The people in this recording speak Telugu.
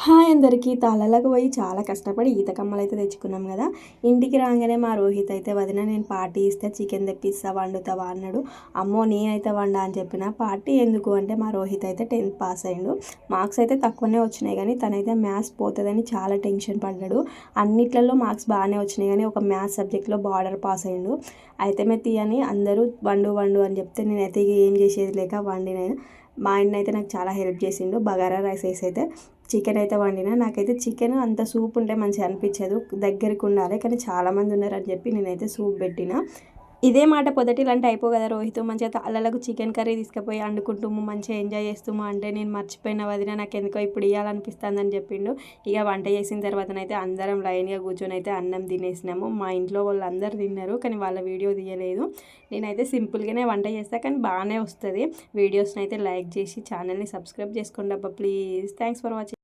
హాయ్ అందరికీ తాళ్ళలోకి పోయి చాలా కష్టపడి ఈత కమ్మలు అయితే తెచ్చుకున్నాం కదా. ఇంటికి రాగానే మా రోహిత్ అయితే వదిన నేను పార్టీ ఇస్తే చికెన్ తెప్పిస్తా వండుతావా అన్నాడు. అమ్మో నేనైతే వండా అని చెప్పిన. పార్టీ ఎందుకు అంటే మా రోహిత్ అయితే 10th పాస్ అయ్యిండు. మార్క్స్ అయితే తక్కువనే వచ్చినాయి కానీ తనైతే మ్యాథ్స్ పోతుందని చాలా టెన్షన్ పడ్డాడు. అన్నిట్లలో మార్క్స్ బాగానే వచ్చినాయి కానీ ఒక మ్యాథ్స్ సబ్జెక్ట్లో బార్డర్ పాస్ అయ్యిండు. అయితే మెత్తి అని అందరూ వండు వండు అని చెప్తే నేనైతే ఏం చేసేది లేక వండిన. మా ఆయన అయితే నాకు చాలా హెల్ప్ చేసిండు. బగారా రైస్ వేసి అయితే చికెన్ అయితే వండిన. నాకైతే చికెన్ అంత సూప్ ఉంటే మంచిగా అనిపించదు, దగ్గరికి ఉండాలి. కానీ చాలామంది ఉన్నారని చెప్పి నేనైతే సూప్ పెట్టిన. ఇదే మాట పొదటి ఇలాంటి అయిపో కదా రోహిత్ మంచిగా తాళ్ళలకు చికెన్ కర్రీ తీసుకుపోయి వండుకుంటాము, మంచిగా ఎంజాయ్ చేస్తాము అంటే నేను మర్చిపోయిన వదిన నాకు ఎందుకో ఇప్పుడు ఇవ్వాలనిపిస్తుందని చెప్పిండు. ఇక వంట చేసిన తర్వాతనైతే అందరం లైన్గా కూర్చొని అయితే అన్నం తినేసినాము. మా ఇంట్లో వాళ్ళు అందరు తిన్నారు కానీ వాళ్ళ వీడియో తీయలేదు. నేనైతే సింపుల్గానే వంట చేస్తాను కానీ బాగానే వస్తుంది. వీడియోస్ని అయితే లైక్ చేసి ఛానల్ని సబ్స్క్రైబ్ చేసుకోండి అబ్బా ప్లీజ్. Thanks for watching.